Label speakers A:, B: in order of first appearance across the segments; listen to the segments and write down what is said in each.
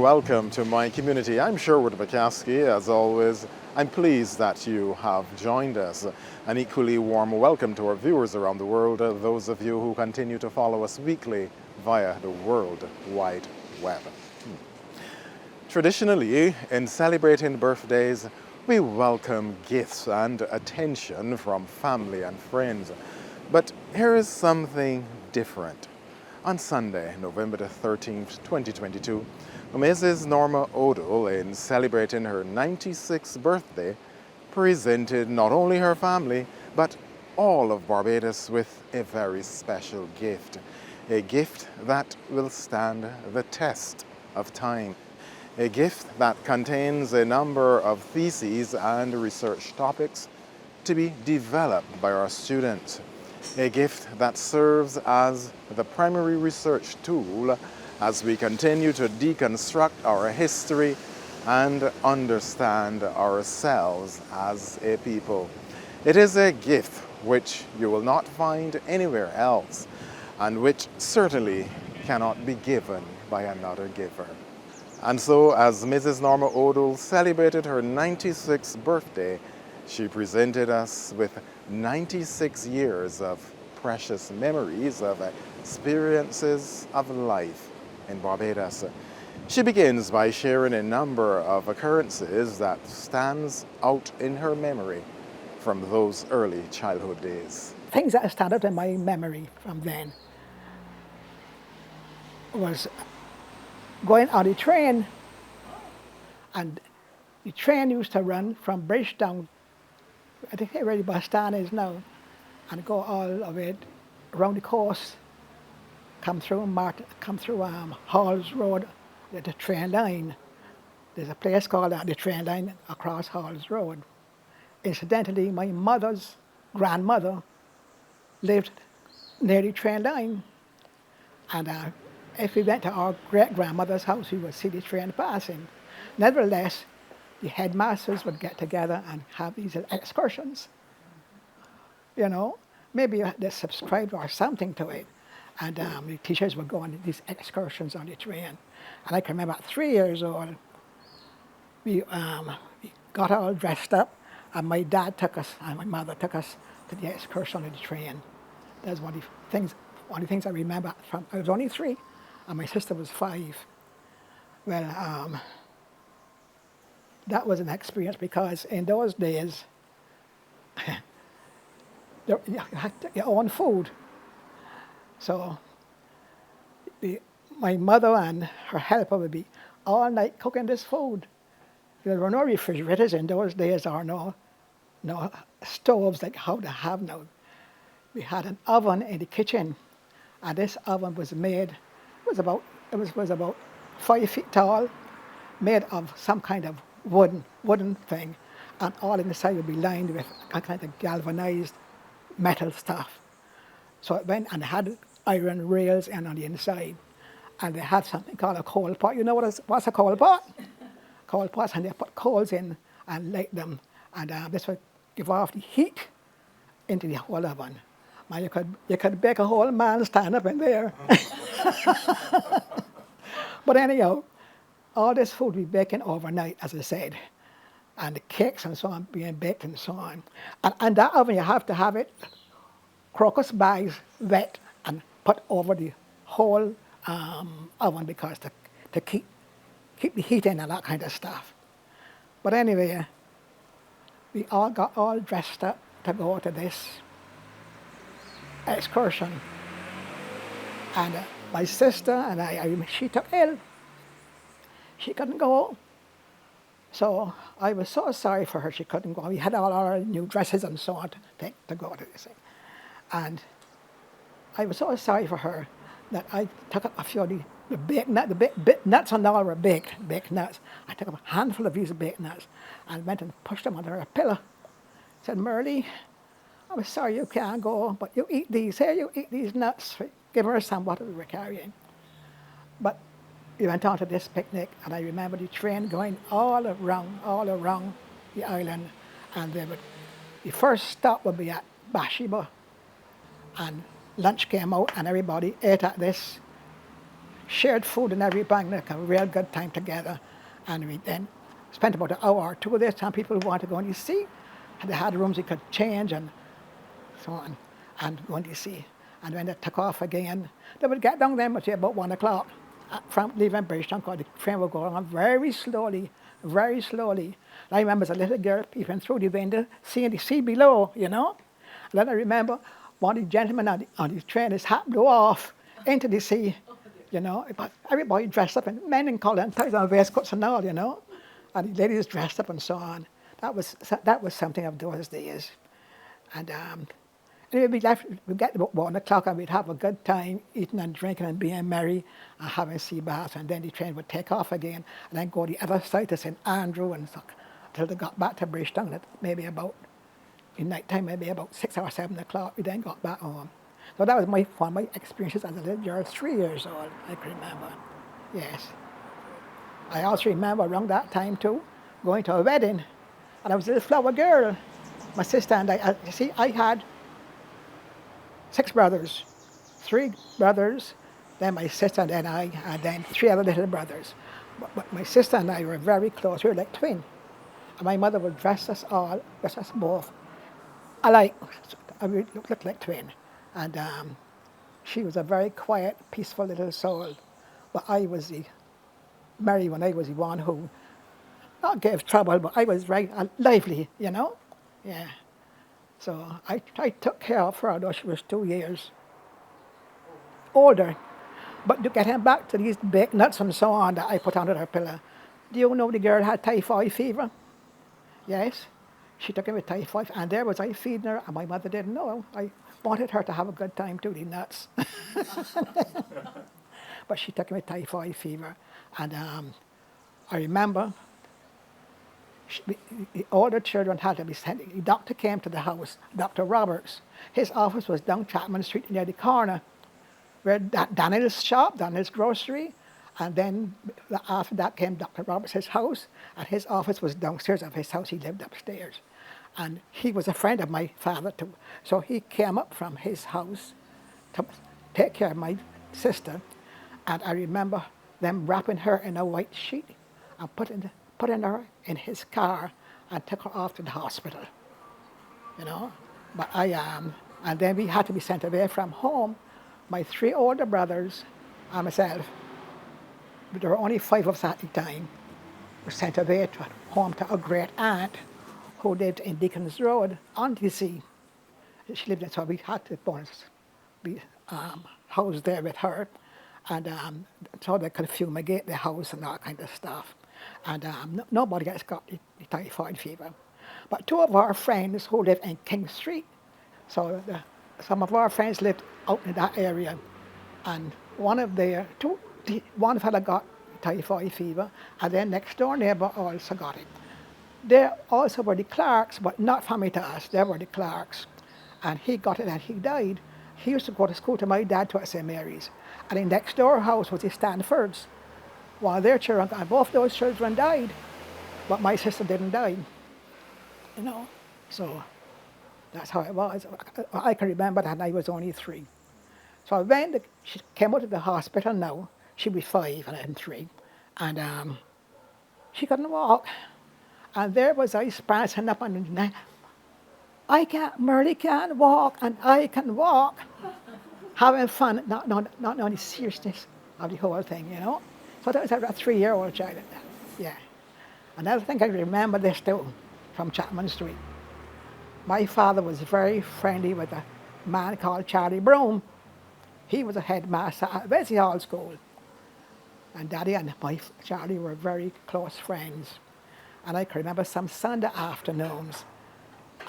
A: welcome to my community. I'm Sherwood McCaskey. As always, I'm pleased that you have joined us. An equally warm welcome to our viewers around the world, those of you who continue to follow us weekly via the World Wide Web. Traditionally, in celebrating birthdays, we welcome gifts and attention from family and friends. But here is something different. On Sunday, November the 13th, 2022, Mrs. Norma Odle, in celebrating her 96th birthday, presented not only her family, but all of Barbados with a very special gift. A gift that will stand the test of time. A gift that contains a number of theses and research topics to be developed by our students. A gift that serves as the primary research tool as we continue to deconstruct our history and understand ourselves as a people. It is a gift which you will not find anywhere else and which certainly cannot be given by another giver. And so, as Mrs. Norma Odle celebrated her 96th birthday, she presented us with 96 years of precious memories of experiences of life in Barbados. She begins by sharing a number of occurrences that stands out in her memory from those early childhood days.
B: Things that stand out in my memory from then was going on the train, and the train used to run from Bridgetown, I think where the bus stand is now, and go all the way around the coast, come through Halls Road, the train line. There's a place called the train line across Halls Road. Incidentally, my mother's grandmother lived near the train line, and if we went to our great-grandmother's house, we would see the train passing. Nevertheless, the headmasters would get together and have these excursions. You know, maybe they subscribed or something to it. And the teachers would go on these excursions on the train. And I can remember at 3 years old, we got all dressed up, and my dad took us, and my mother took us to the excursion on the train. That's one of the things I remember from, I was only 3, and my sister was 5. Well, that was an experience because in those days, you had your own food. So my mother and her helper would be all night cooking this food. There were no refrigerators in those days or no stoves like how they have now. We had an oven in the kitchen, and this oven was made, it was about 5 feet tall, made of some kind of wooden thing, and all inside would be lined with a kind of galvanized metal stuff. So it went and had iron rails in on the inside, and they had something called a coal pot. You know what's a coal pot? Coal pots, and they put coals in and light them, and this would give off the heat into the whole oven. Man, you could bake a whole man stand up in there. But anyhow, all this food we baking overnight, as I said, and the cakes and so on being baked and so on. And that oven, you have to have it crocus bags wet and put over the whole oven because to keep the heat in and that kind of stuff. But anyway, we all got all dressed up to go to this excursion. And my sister and she took ill. She couldn't go. So I was so sorry for her she couldn't go. We had all our new dresses and so on to go to this thing. And I was so sorry for her that I took up a few of the baked nuts. The baked nuts and all were baked nuts. I took up a handful of these baked nuts and went and pushed them under a pillow. I said, Merle, I'm sorry you can't go, but you eat these. Here, you eat these nuts. Give her some what we were carrying. But we went on to this picnic, and I remember the train going all around the island, and the first stop would be at Bathsheba, and lunch came out, and everybody ate at this shared food and everything, like a real good time together. And we then spent about an hour or two there. Some people who wanted to go and you see, and they had rooms you could change and so on, and go and you see. And when they took off again, they would get down there about 1 o'clock from leaving Bridgetown, because the train would go on very slowly, very slowly. And I remember as a little girl peeping through the window, seeing the sea below, you know. And then I remember one of the gentlemen on the train, his hat blew off into the sea, you know. But everybody dressed up, and men in collar and ties and waistcoats and all, you know. And the ladies dressed up and so on. That was something of those days. And anyway, we'd get about 1 o'clock and we'd have a good time eating and drinking and being merry and having sea baths. And then the train would take off again and then go the other side to St. Andrew and so, until they got back to Bridgetown at maybe about, in night time, maybe about 6 or 7 o'clock. We then got back home. So that was one of my experiences as a little girl, 3 years old, I can remember. Yes. I also remember around that time too, going to a wedding. And I was a little flower girl. My sister and I, you see, I had 6 brothers, 3 brothers, then my sister and then I, and then 3 other little brothers. But my sister and I were very close. We were like twins. And my mother would dress us both alike. We looked like twins. And she was a very quiet, peaceful little soul. But I was the merry one. I was the one who not gave trouble, but I was very lively, you know. Yeah. So I took care of her, although she was 2 years older. But to get him back to these baked nuts and so on that I put under her pillow, do you know the girl had typhoid fever? Yes. She took him with typhoid, and there was I feeding her, and my mother didn't know. I wanted her to have a good time too, the nuts. But she took him with typhoid fever. And I remember all the children had to be sent. The doctor came to the house, Dr. Roberts. His office was down Chapman Street near the corner, where Daniel's shop, Daniel's grocery, and then after that came Dr. Roberts' house, and his office was downstairs of his house. He lived upstairs. And he was a friend of my father too. So he came up from his house to take care of my sister. And I remember them wrapping her in a white sheet and putting her in his car and took her off to the hospital, you know. But and then we had to be sent away from home. My 3 older brothers and myself, but there were only 5 of us at the time, were sent away home to a great aunt who lived in Deacon's Road on the sea. She lived there, so we had to be housed there with her. And so they could fumigate the house and all kind of stuff. And nobody else got the typhoid fever. But 2 of our friends who lived in King Street, so some of our friends lived out in that area, and one fella got typhoid fever, and then next door neighbor also got it. They also were the Clarks, but not family to us. They were the Clarks. And he got it and he died. He used to go to school to my dad to St. Mary's. And in next door house was the Stanfords. One of their children, and both those children died, but my sister didn't die, you know. So that's how it was. I can remember that, and I was only 3. So when she came out of the hospital now, she was 5 and I'm 3, and she couldn't walk. And there was I prancing up on the night. Merle can't walk, and I can walk. Having fun, not knowing the seriousness of the whole thing, you know. So that was a 3-year-old child. Yeah. Another thing I remember this too, from Chapman Street. My father was very friendly with a man called Charlie Broom. He was a headmaster at Wesley Hall School. And Daddy and Charlie were very close friends. And I can remember some Sunday afternoons.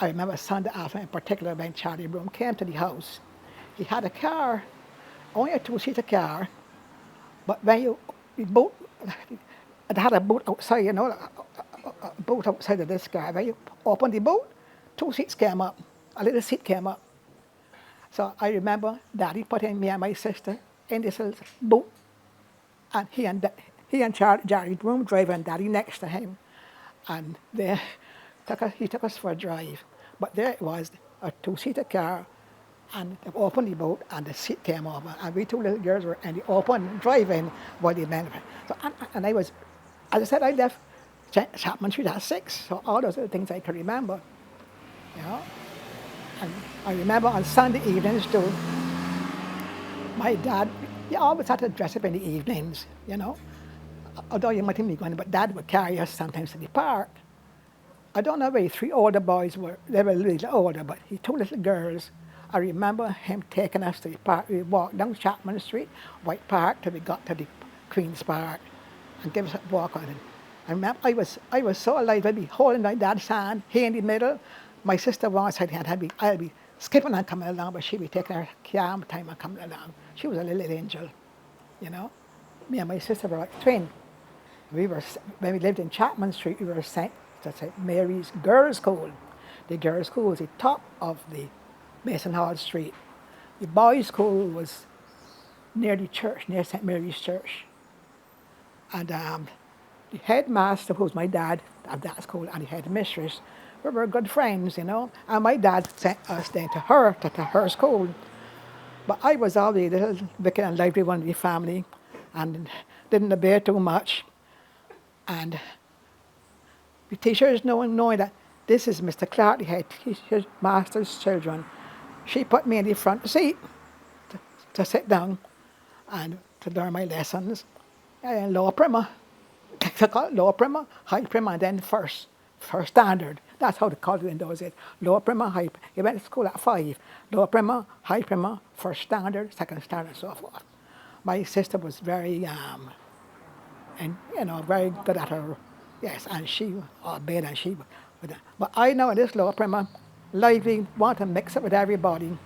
B: I remember Sunday afternoon in particular when Charlie Broom came to the house. He had a car, only a 2-seater car, but when it had a boot outside, you know, a boot outside of this car. When you opened the boot, 2 seats came up, a little seat came up. So I remember Daddy putting me and my sister in this little boot, and he and Charlie Broom driving, Daddy next to him, and he took us for a drive. But there it was, a 2-seater car, And they opened the boat and the seat came over. And we two little girls were in the open driving while the men were. So, and I was, as I said, I left Chapman Street at 6. So all those are the things I can remember. You know? And I remember on Sunday evenings too, my dad, he always had to dress up in the evenings, you know. Although you might think me going, but Dad would carry us sometimes to the park. I don't know where the 3 older boys were. They were a little older, but the 2 little girls, I remember him taking us to the park. We walked down Chapman Street, White Park, till we got to the Queen's Park, and give us a walk on it. I remember I was so alive. I'd be holding my dad's hand, he in the middle. My sister one side hand, I'd be skipping and coming along, but she'd be taking her calm time and coming along. She was a little angel, you know. Me and my sister were like twin. When we lived in Chapman Street, we were sent to St. Mary's Girls' School. The girls' school was the top of the Mason Hall Street. The boys' school was near the church, near St. Mary's Church. And the headmaster, who was my dad of that school, and the headmistress, we were good friends, you know. And my dad sent us then to her school. But I was always a little wicked and lively one of the family, and didn't obey too much. And the teachers knowing that this is Mr. Clark, the head teacher, master's children, she put me in the front seat to sit down and to learn my lessons. And lower primer, they call it lower primer, high primer, and then first standard. That's how they called it in those days. Lower primer, high. You went to school at 5. Lower primer, high primer, first standard, second standard, and so forth. My sister was very and you know, very good at her, yes, and she obeyed and she would. But I know in this lower primer, lively, want to mix it with everybody.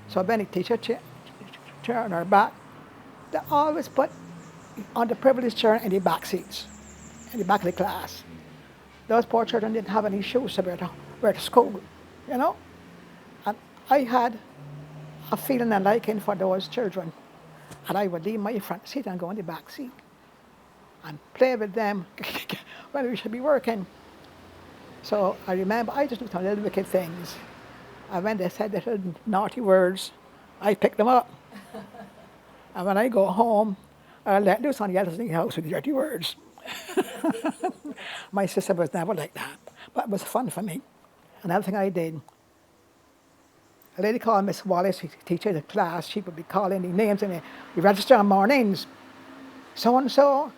B: So when the teacher turned her back, they always put on the privileged children in the back seats, in the back of the class. Those poor children didn't have any shoes to wear to school, you know. And I had a feeling and liking for those children. And I would leave my front seat and go in the back seat and play with them when we should be working. So I remember I just looked at little wicked things. And when they said little naughty words, I picked them up. And when I go home, I let loose on the others in the house with dirty words. My sister was never like that, but it was fun for me. Another thing I did, a lady called Miss Wallace, who teaches the class, she would be calling the names in the register on mornings. So-and-so,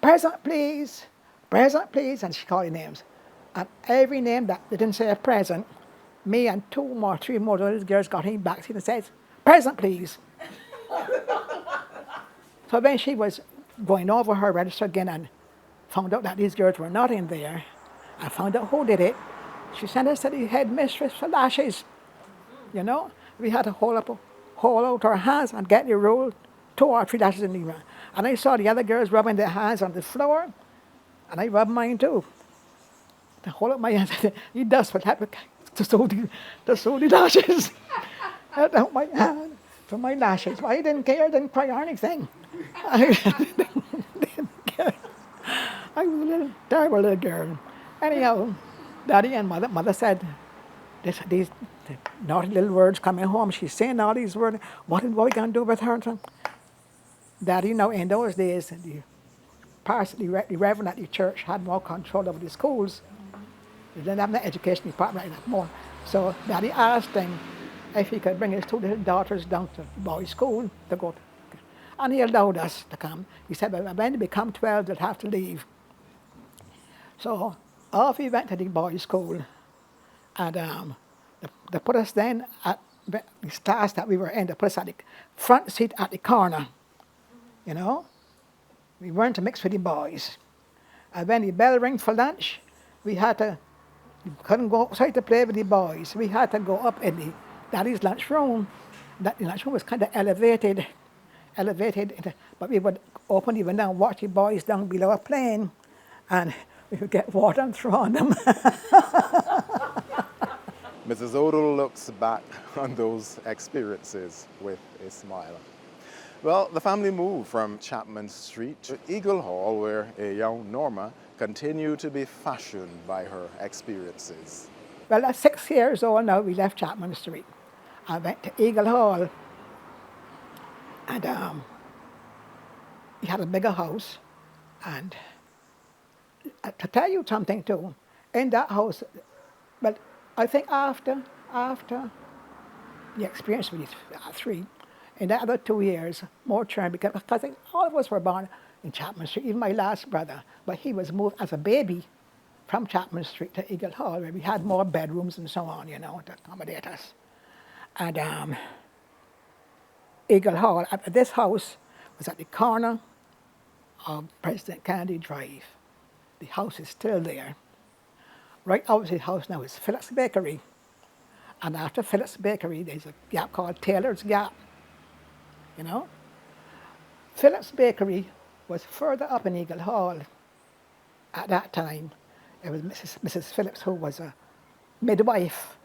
B: present please, and she called the names. And every name that didn't say present, me and 2 more, 3 more little girls got in the back seat and said, present please. So when she was going over her register again and found out that these girls were not in there, and found out who did it, she sent us to the headmistress for lashes. You know, we had to hold out our hands and get the rule, 2 or 3 lashes in the room. And I saw the other girls rubbing their hands on the floor, and I rubbed mine too. To hold up my hands, you desperate to sew the lashes. I held out my hand for my lashes. But I didn't care, I didn't cry or anything. I didn't care. I was a little terrible little girl. Anyhow, Daddy and Mother said, these naughty little words coming home. She's saying all these words. What are we going to do with her? Daddy, you know, in those days, the reverend at the church had more control over the schools. They didn't have the education department like that more. So Daddy asked him if he could bring his 2 little daughters down to boys' school to go to. And he allowed us to come. He said, but when they become 12, they'll have to leave. So off we went to the boys' school. And they put us then at this class that we were in, they put us at the front seat at the corner, you know. We weren't to mix with the boys. And when the bell rang for lunch, we couldn't go outside to play with the boys. We had to go up in the Daddy's lunchroom. The lunchroom was kind of elevated, but we would open the window and watch the boys down below playing, and we would get water and throw on them.
A: Mrs. Odle looks back on those experiences with a smile. Well, the family moved from Chapman Street to Eagle Hall, where a young Norma continued to be fashioned by her experiences.
B: Well, at 6 years old now, we left Chapman Street. I went to Eagle Hall, and he had a bigger house. And to tell you something too, in that house, but I think after the experience with these three, in the other 2 years, more children, because I think all of us were born in Chapman Street, even my last brother, but he was moved as a baby from Chapman Street to Eagle Hall, where we had more bedrooms and so on, to accommodate us. And Eagle Hall, this house was at the corner of President Kennedy Drive. The house is still there. Right opposite the house now is Phillips Bakery. And after Phillips Bakery, there's a gap called Taylor's Gap. Phillips Bakery was further up in Eagle Hall at that time. It was Mrs. Phillips, who was a midwife,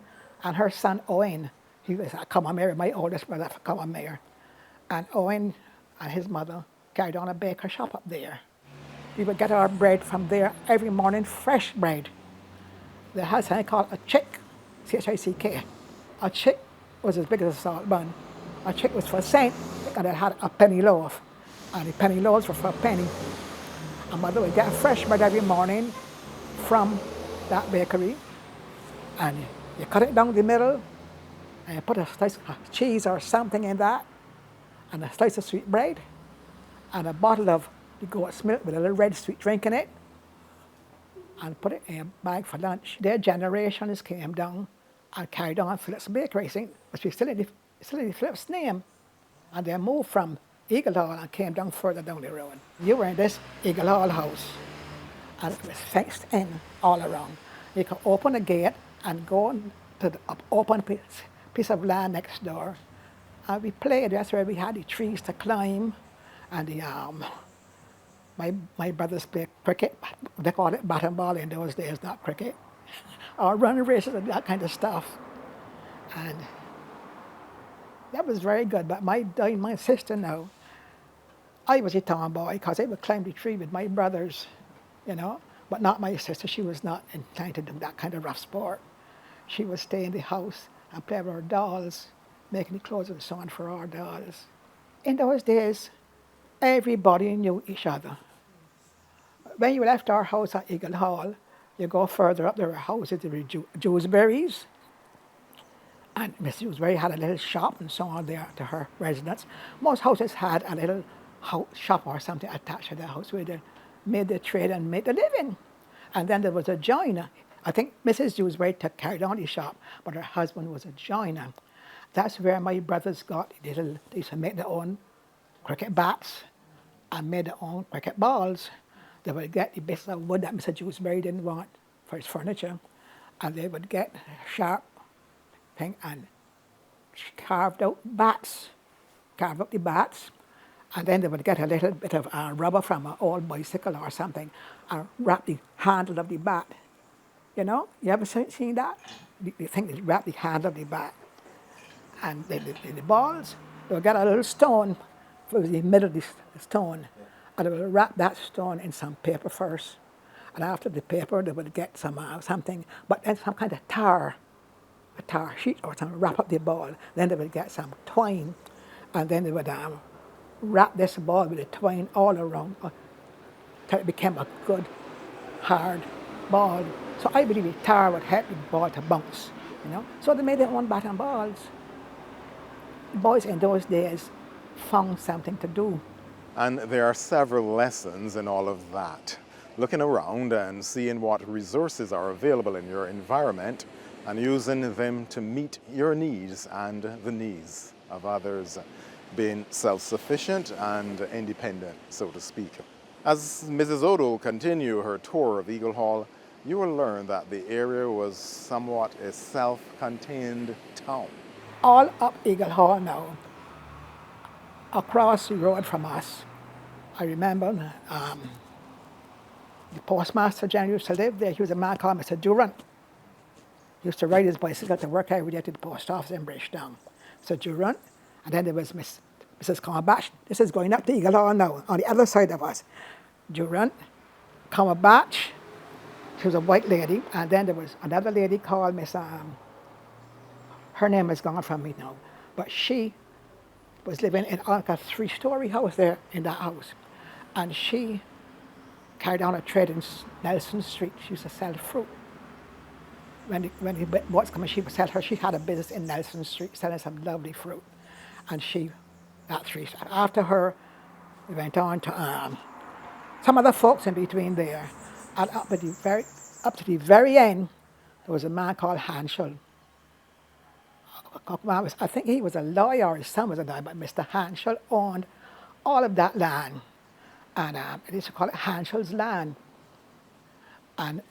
B: and her son Owen, he was a common mayor, my oldest brother, a common mayor. And Owen and his mother carried on a baker shop up there. We would get our bread from there every morning, fresh bread. They had something called a chick, C-H-I-C-K. A chick was as big as a salt bun. A chick was for a cent, and it had a penny loaf. And the penny loaves were for a penny. And mother would get fresh bread every morning from that bakery. And you cut it down the middle, and you put a slice of cheese or something in that, and a slice of sweet bread, and a bottle of the goat's milk with a little red sweet drink in it, and put it in a bag for lunch. Their generations came down and carried on Phillips Bakery, which was still in the Phillips name. And they moved from Eagle Hall and came down further down the road. You were in this Eagle Hall house, and it was fenced in all around. You could open a gate and go to the open piece of land next door. And we played. That's where we had the trees to climb, and the my brothers played cricket. They called it bat and ball in those days, not cricket. Or run races and that kind of stuff. And that was very good. But my sister now, I was a tomboy because I would climb the tree with my brothers, but not my sister. She was not inclined to do that kind of rough sport. She would stay in the house and play with our dolls, making the clothes and so on for our dolls. In those days, everybody knew each other. When you left our house at Eagle Hall, you go further up, there were houses, there were Jewsbury's. And Miss Jewsbury had a little shop and so on there to her residence. Most houses had a little shop or something attached to the house where they made their trade and made a living. And then there was a joiner. I think Mrs. Jewsbury carried on the shop, but her husband was a joiner. That's where my brothers got, they used to make their own cricket bats and made their own cricket balls. They would get the bits of wood that Mr. Jewsbury didn't want for his furniture, and they would get a sharp thing and carved out bats, carve up the bats, and then they would get a little bit of rubber from an old bicycle or something and wrap the handle of the bat. You ever seen that? The thing is wrap the handle of the bat. And the balls, they would get a little stone for the middle of the stone, and they would wrap that stone in some paper first. And after the paper, they would get some something, but then some kind of a tar sheet or something, wrap up the ball. Then they would get some twine, and then they would wrap this ball with the twine all around till it became a good, hard ball. So I believe the tar would help the ball to bounce, So they made their own bat and balls. Boys in those days found something to do.
A: And there are several lessons in all of that. Looking around and seeing what resources are available in your environment and using them to meet your needs and the needs of others, being self-sufficient and independent, so to speak. As Mrs. Odle continued her tour of Eagle Hall, you will learn that the area was somewhat a self-contained town.
B: All up Eagle Hall now, across the road from us, I remember the postmaster general used to live there. He was a man called Mr. Durant. He used to ride his bicycle to work every day to the post office in Bridgetown. Mr. Durant, and then there was Mrs. Combach. This is going up to Eagle Hall now, on the other side of us. Durant, Combach, she was a white lady, and then there was another lady called Miss Her name is gone from me now. But she was living in like a 3-story house there in that house. And she carried on a trade in Nelson Street. She used to sell fruit. When he was coming, she would sell her. She had a business in Nelson Street selling some lovely fruit. And after her, we went on to some other folks in between there. And up to the very end, there was a man called Hanschel. I think he was a lawyer, or his son was a lawyer, but Mr. Hanschel owned all of that land. And they used to call it Hanschel's land. And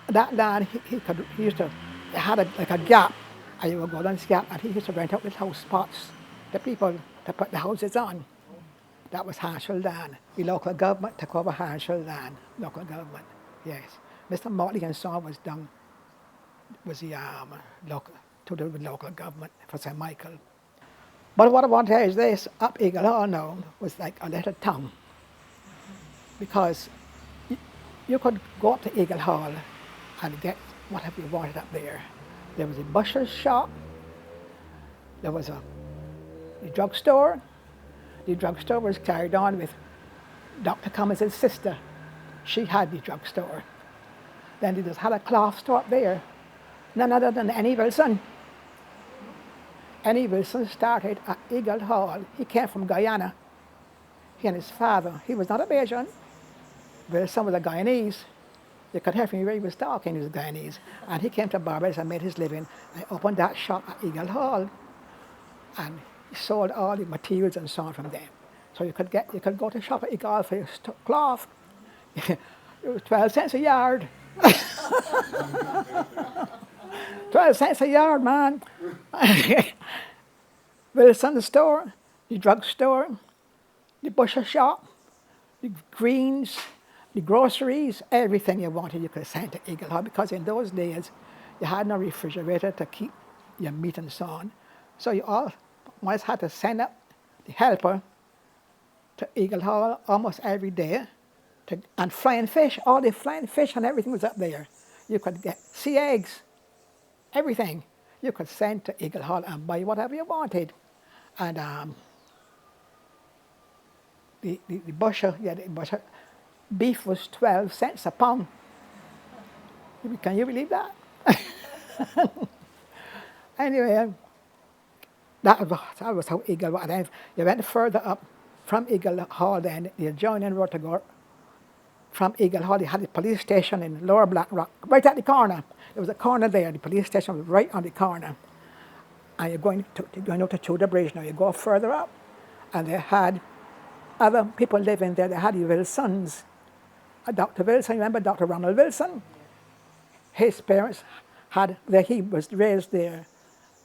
B: that land, he used to, it had like a gap, and you would go down this gap, and he used to rent out little house spots to people to put the houses on. That was Hanschel land. The local government took over Hanschel land, local government, yes. Mr. Motley and Son was the local, to do with local government for St. Michael. But what I want to tell you is this, up Eagle Hall now was like a little town. Because you could go up to Eagle Hall and get whatever you wanted up there. There was a butcher's shop, there was a drugstore. The drugstore was carried on with Dr. Cummins' sister. She had the drugstore. Then they just had a cloth store up there. None other than Annie Wilson. Annie Wilson started at Eagle Hall. He came from Guyana. He and his father. He was not a Bajan. Wilson was a Guyanese. You could hear from where he was talking, he was Guyanese. And he came to Barbados and made his living. They opened that shop at Eagle Hall. And he sold all the materials and so on from them. So you could go to shop at Eagle Hall for your cloth. It was 12 cents a yard. 12 cents a yard, man. Wilson's store, the drugstore, the butcher shop, the greens, the groceries, everything you wanted you could send to Eagle Hall, because in those days you had no refrigerator to keep your meat and so on. So you always had to send up the helper to Eagle Hall almost every day, and flying fish, all the flying fish and everything was up there. You could get sea eggs, everything. You could send to Eagle Hall and buy whatever you wanted. And the butcher, beef was 12 cents a pound. Can you believe that? Anyway, that was how Eagle was. Then you went further up from Eagle Hall, then the adjoining road to go from Eagle Hall. You had the police station in Lower Black Rock, right at the corner. There was a corner there. The police station was right on the corner. And you're going out to Tudor Bridge now. You go further up, and they had other people living there. They had the Wilsons. Dr. Wilson, remember Dr. Ronald Wilson? His parents he was raised there.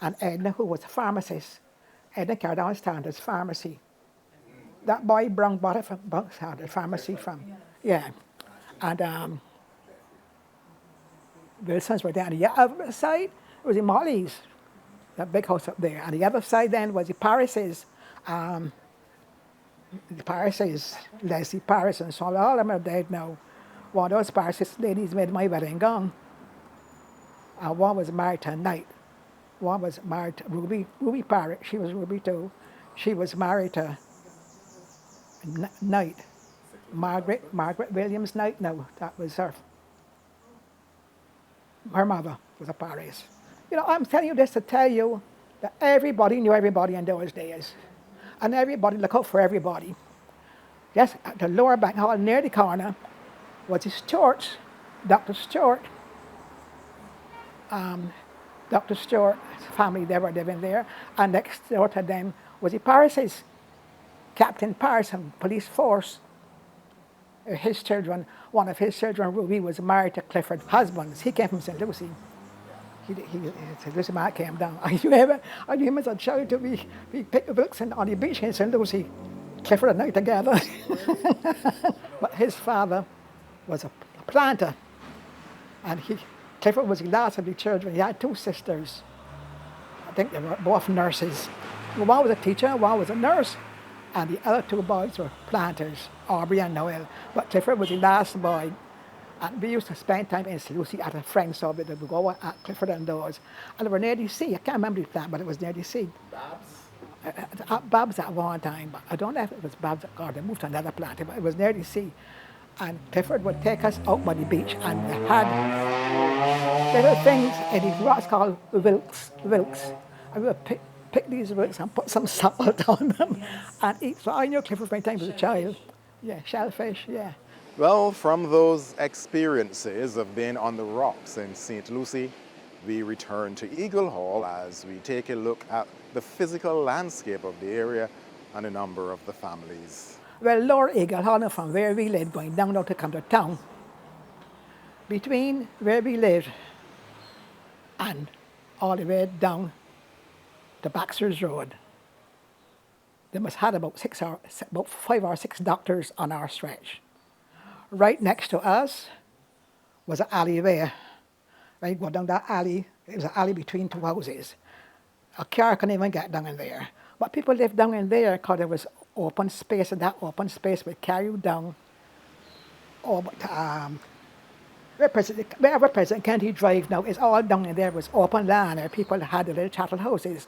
B: And Edna, who was a pharmacist, Edna carried on Standard's pharmacy. That boy bought it from Standard Pharmacy from, yeah. And Wilsons were there. And the other side was the Molly's, that big house up there. And the other side then was the Parises. Leslie Paris and so on, all of them are dead now. One of those Paris ladies made my wedding gown. And one was married to a knight. One was married to Ruby Paris. She was Ruby too. She was married to Knight. Margaret Williams Knight. No, that was her mother was a Paris. You know, I'm telling you this to tell you that everybody knew everybody in those days. And everybody looked out for everybody. Yes, at the Lower Bank Hall near the corner was the Stewart's, Dr. Stewart. Dr. Stewart's family, they were living there. And next door to them was the Parises. Captain Paris and police force. His children, one of his children, Ruby, was married to Clifford's husband. He came from St. Lucie. St. Lucie man came down. I knew him as a child to be picked books on the beach in St. Lucie. Clifford and I together. But his father was a planter. And Clifford was the last of the children. He had two sisters. I think they were both nurses. One was a teacher, one was a nurse. And the other two boys were planters, Aubrey and Noel. But Clifford was the last boy. And we used to spend time in St. Lucie at a friend's house. We would go at Clifford and those. And they were near the sea. I can't remember the plant, but it was near the sea. Babs at one time, but I don't know if it was Babs or they moved to another plant, but it was near the sea. And Clifford would take us out by the beach, and they had little things in these rocks called wilks. And we would pick these wilks and put some salt on them and eat. So I knew Clifford many times as a child. Yeah, shellfish, yeah.
A: Well, from those experiences of being on the rocks in St. Lucie, we return to Eagle Hall as we take a look at the physical landscape of the area and a number of the families.
B: Well, Lower Eagle Hall, from where we lived, going down now to come to town, between where we lived and all the way down to Baxter's Road, they must have about 5 or 6 doctors on our stretch. Right next to us was an alleyway. Right, go down that alley. It was an alley between 2 houses. A car couldn't even get down in there. But people lived down in there because there was open space, and that open space would carry you down over to wherever President Kennedy Drive now is all down in there was open land, and people had the little chattel houses,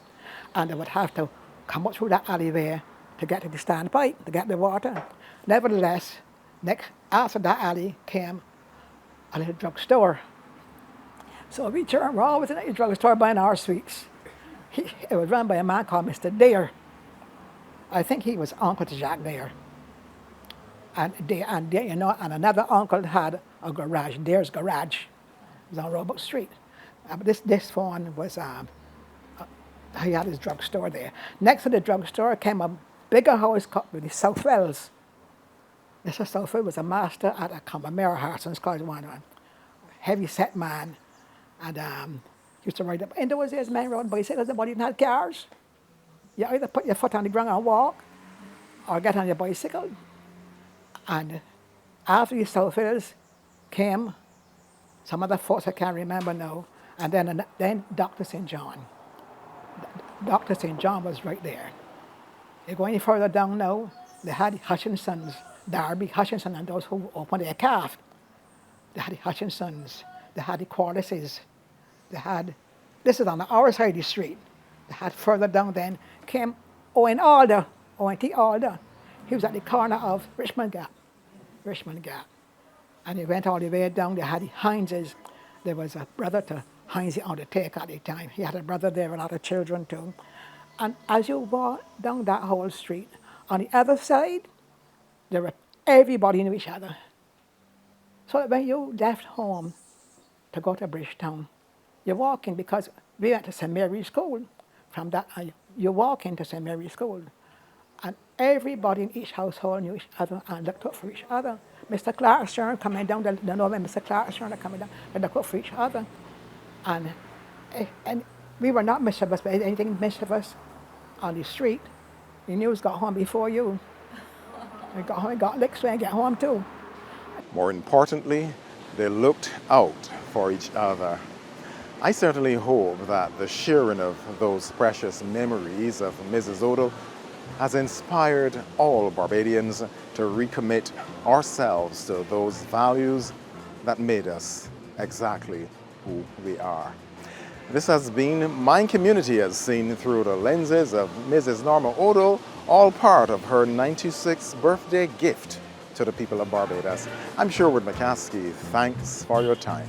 B: and they would have to come up through that alleyway to get to the standpipe, to get the water. Nevertheless, after that alley came a little drugstore. So we're always in the drugstore buying our sweets. It was run by a man called Mr. Dare. I think he was uncle to Jack Dare. And another uncle had a garage, Dare's Garage. It was on Roebuck Street. But this one was, he had his drugstore there. Next to the drugstore came a bigger house called the Southwells. Mr. Southwell was a master at a Conmere Harson's called one. Heavy set man. And used to ride up. In those days, men rode bicycles, nobody even had cars. You either put your foot on the ground and walk, or get on your bicycle. And after the Southwells came some other folks I can't remember now, and then Dr. St. John. Dr. St. John was right there. You go any further down now, they had the Hutchinsons, Darby Hutchinson, and those who opened their calf. They had the Hutchinsons, they had the Corlises, they had, this is on our side of the street. They had further down then came Owen Alder, O.N.T. Alder. He was at the corner of Richmond Gap. And he went all the way down. They had the Hineses. There was a brother to Heinz Undertaker at the time. He had a brother there, a lot of children too. And as you walk down that whole street, on the other side, everybody knew each other. So that when you left home to go to Bridgetown, you're walking, because we went to St. Mary's School. From that, you walk into St. Mary's School, and everybody in each household knew each other and looked up for each other. Mr. Clarkson coming down, the Norma and Mr. Clarkson coming down, they looked up for each other. And we were not mischievous, but anything mischievous on the street, the news got home before you. We got home, got licked, so I get home too.
A: More importantly, they looked out for each other. I certainly hope that the sharing of those precious memories of Mrs. Odle has inspired all Barbadians to recommit ourselves to those values that made us exactly who we are. This has been My Community as seen through the lenses of Mrs. Norma Odle, all part of her 96th birthday gift to the people of Barbados. I'm Sherwood McCaskey. Thanks for your time.